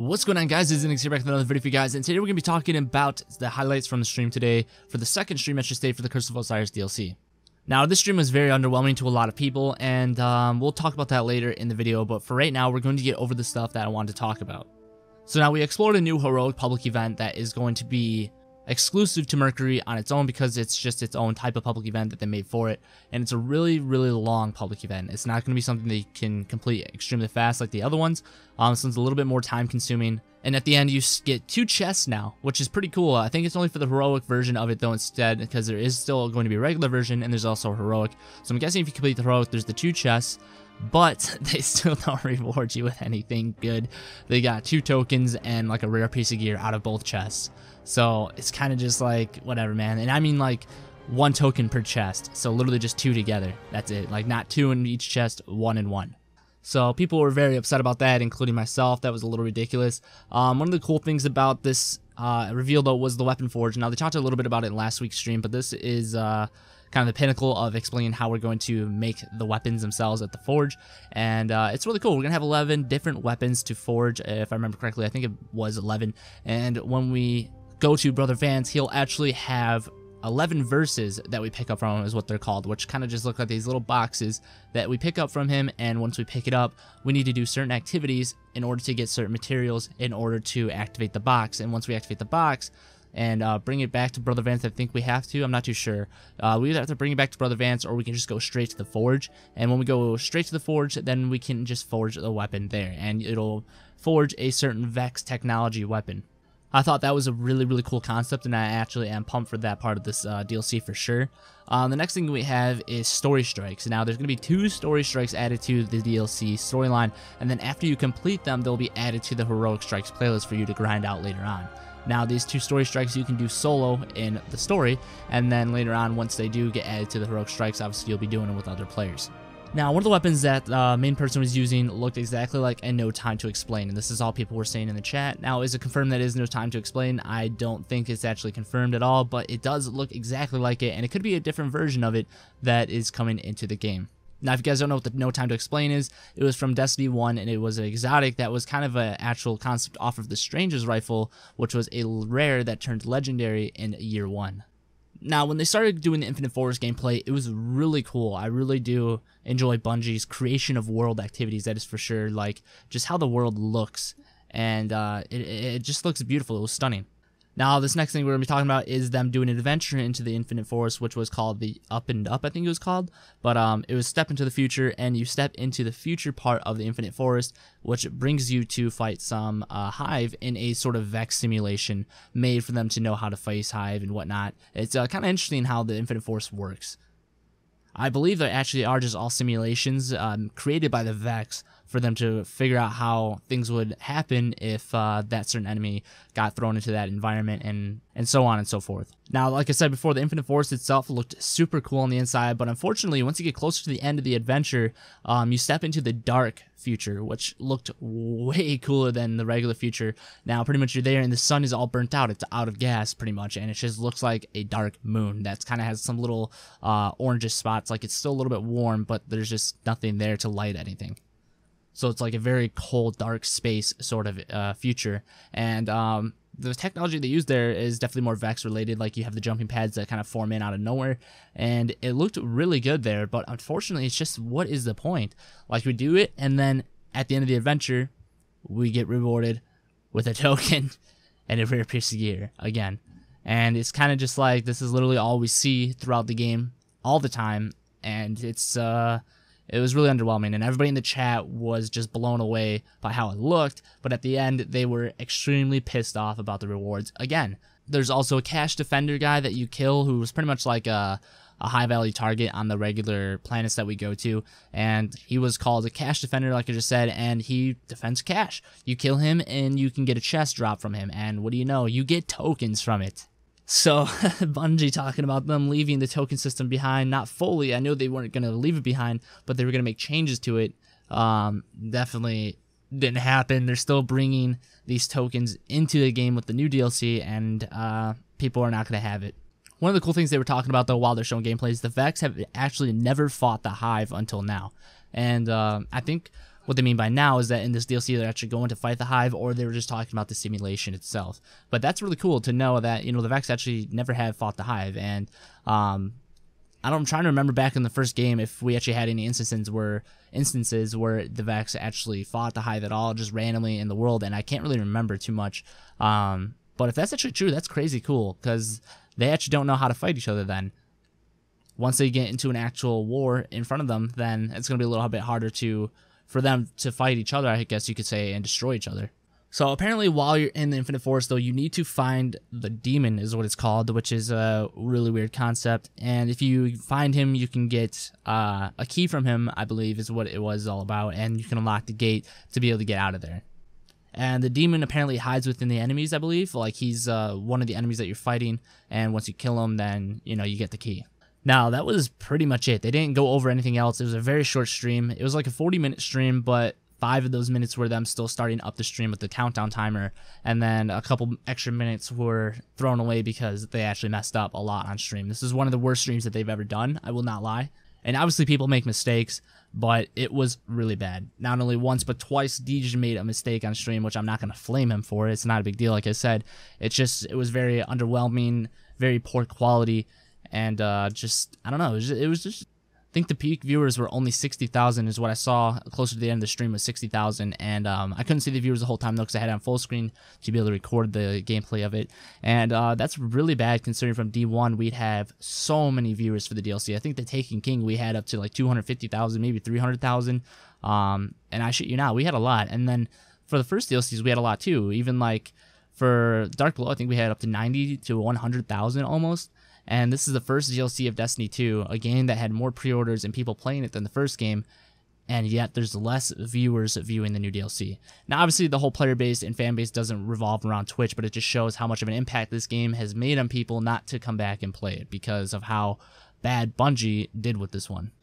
What's going on, guys? It's Zinux here back with another video for you guys, and today we're going to be talking about the highlights from the stream today for the second stream, I should say, for the Curse of Osiris DLC. Now, this stream was very underwhelming to a lot of people, and we'll talk about that later in the video, but for right now, we're going to get over the stuff that I wanted to talk about. So now we explored a new heroic public event that is going to be exclusive to Mercury on its own because it's just its own type of public event that they made for it, and it's a really long public event. It's not going to be something that you can complete extremely fast like the other ones, so it's a little bit more time consuming, and at the end you get 2 chests now, which is pretty cool. I think it's only for the heroic version of it though instead, because there is still going to be a regular version and there's also a heroic. So I'm guessing if you complete the heroic, there's the 2 chests, but they still don't reward you with anything good. They got 2 tokens and like a rare piece of gear out of both chests. So it's kind of just like, whatever, man. And I mean like 1 token per chest. So literally just 2 together. That's it. Like not 2 in each chest, 1 in 1. So people were very upset about that, including myself. That was a little ridiculous. One of the cool things about this reveal though was the weapon forge. Now they talked a little bit about it in last week's stream, but this is kind of the pinnacle of explaining how we're going to make the weapons themselves at the forge, and it's really cool. We're gonna have 11 different weapons to forge, if I remember correctly. I think it was 11, and when we go to Brother Vance, he'll actually have 11 verses that we pick up from him, is what they're called, which kind of just look like these little boxes that we pick up from him, and once we pick it up, we need to do certain activities in order to get certain materials in order to activate the box. And once we activate the box and bring it back to Brother Vance, I think we have to, I'm not too sure. We either have to bring it back to Brother Vance or we can just go straight to the forge, and when we go straight to the forge, then we can just forge the weapon there, and it'll forge a certain Vex technology weapon. I thought that was a really cool concept, and I actually am pumped for that part of this DLC for sure. The next thing we have is story strikes. Now there's going to be 2 story strikes added to the DLC storyline, and then after you complete them, they'll be added to the heroic strikes playlist for you to grind out later on. Now these 2 story strikes you can do solo in the story, and then later on, once they do get added to the heroic strikes, obviously you'll be doing it with other players. Now, one of the weapons that main person was using looked exactly like a No Time to Explain, and this is all people were saying in the chat. Now, is it confirmed that it is No Time to Explain? I don't think it's actually confirmed at all, but it does look exactly like it, and it could be a different version of it that is coming into the game. Now, if you guys don't know what the No Time to Explain is, it was from Destiny 1, and it was an exotic that was kind of an actual concept off of the Stranger's Rifle, which was a rare that turned legendary in Year 1. Now, when they started doing the Infinite Forest gameplay, it was really cool. I really do enjoy Bungie's creation of world activities, that is for sure. Like, just how the world looks, and it just looks beautiful. It was stunning. Now, this next thing we're going to be talking about is them doing an adventure into the Infinite Forest, which was called the Up and Up, I think it was called. But it was Step into the Future, and you step into the future part of the Infinite Forest, which brings you to fight some Hive in a sort of Vex simulation made for them to know how to face Hive and whatnot. It's kind of interesting how the Infinite Forest works. I believe there actually are just all simulations created by the Vex for them to figure out how things would happen if that certain enemy got thrown into that environment, and so on and so forth. Now, like I said before, the Infinite Forest itself looked super cool on the inside, but unfortunately, once you get closer to the end of the adventure, you step into the dark future, which looked way cooler than the regular future. Now, pretty much you're there, and the sun is all burnt out. It's out of gas, pretty much, and it just looks like a dark moon that kind of has some little orangish spots. Like, it's still a little bit warm, but there's just nothing there to light anything. So it's like a very cold, dark space sort of future. And the technology they use there is definitely more Vex related. Like, you have the jumping pads that kind of form in out of nowhere. And it looked really good there. But unfortunately, it's just, what is the point? Like, we do it, and then at the end of the adventure, we get rewarded with a token and a rare piece of gear again. And it's kind of just like, this is literally all we see throughout the game all the time. And it's it was really underwhelming, and everybody in the chat was just blown away by how it looked, but at the end, they were extremely pissed off about the rewards. Again, there's also a cache defender guy that you kill who was pretty much like a high-value target on the regular planets that we go to, and he was called a cache defender, like I just said, and he defends cache. You kill him, and you can get a chest drop from him, and what do you know? You get tokens from it. So, Bungie talking about them leaving the token system behind, not fully. I know they weren't going to leave it behind, but they were going to make changes to it. Definitely didn't happen. They're still bringing these tokens into the game with the new DLC, and people are not going to have it. One of the cool things they were talking about, though, while they're showing gameplay is the Vex have actually never fought the Hive until now. And I think What they mean by now is that in this DLC they're actually going to fight the Hive, or they were just talking about the simulation itself. But that's really cool to know that, you know, the Vex actually never have fought the Hive. And I'm trying to remember back in the first game if we actually had any instances where the Vex actually fought the Hive at all, just randomly in the world, and I can't really remember too much. But if that's actually true, that's crazy cool, because they actually don't know how to fight each other then. Once they get into an actual war in front of them, then it's going to be a little bit harder for them to fight each other, I guess you could say, and destroy each other. So apparently while you're in the Infinite Forest, though, you need to find the demon, is what it's called, which is a really weird concept. And if you find him, you can get a key from him, I believe is what it was all about, and you can unlock the gate to be able to get out of there. And the demon apparently hides within the enemies, I believe. Like, he's one of the enemies that you're fighting, and once you kill him, then, you know, you get the key. Now, that was pretty much it. They didn't go over anything else. It was a very short stream. It was like a 40-minute stream, but 5 of those minutes were them still starting up the stream with the countdown timer, and then a couple extra minutes were thrown away because they actually messed up a lot on stream. This is one of the worst streams that they've ever done, I will not lie. And obviously people make mistakes, but it was really bad. Not only once, but twice, DJ made a mistake on stream, which I'm not going to flame him for. It's not a big deal, like I said. It was very underwhelming, very poor quality, and just, I don't know, it was just, I think the peak viewers were only 60,000 is what I saw. Closer to the end of the stream was 60,000, and I couldn't see the viewers the whole time though because I had it on full screen to be able to record the gameplay of it, and that's really bad considering from D1 we'd have so many viewers for the DLC. I think the Taken King we had up to like 250,000, maybe 300,000, and I shit you not, we had a lot. And then for the first DLCs we had a lot too. Even like for Dark Below, I think we had up to 90 to 100,000 almost. And this is the first DLC of Destiny 2, a game that had more pre-orders and people playing it than the first game, and yet there's less viewers viewing the new DLC. Now, obviously, the whole player base and fan base doesn't revolve around Twitch, but it just shows how much of an impact this game has made on people not to come back and play it because of how bad Bungie did with this one.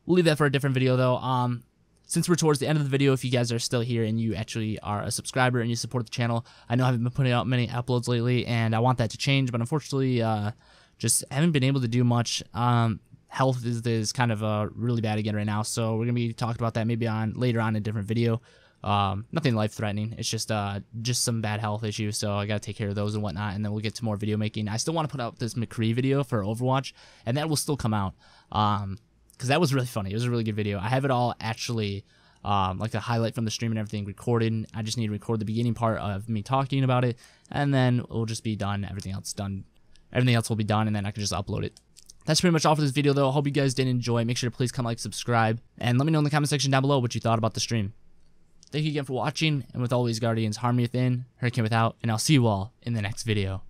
We'll leave that for a different video, though. Since we're towards the end of the video, if you guys are still here and you actually are a subscriber and you support the channel, I know I haven't been putting out many uploads lately, and I want that to change, but unfortunately, just haven't been able to do much. Health is kind of really bad again right now, so we're gonna be talking about that maybe later on in a different video. Nothing life-threatening. It's just some bad health issues, so I gotta take care of those and whatnot, and then we'll get to more video making. I still want to put out this McCree video for Overwatch, and that will still come out, because that was really funny. It was a really good video. I have it all actually, like the highlight from the stream and everything recorded. I just need to record the beginning part of me talking about it, and then we'll just be done. Everything else will be done, and then I can just upload it. That's pretty much all for this video, though. I hope you guys did enjoy. Make sure to please comment, like, subscribe, and let me know in the comment section down below what you thought about the stream. Thank you again for watching, and with always, Guardians, harmony within, hurricane without, and I'll see you all in the next video.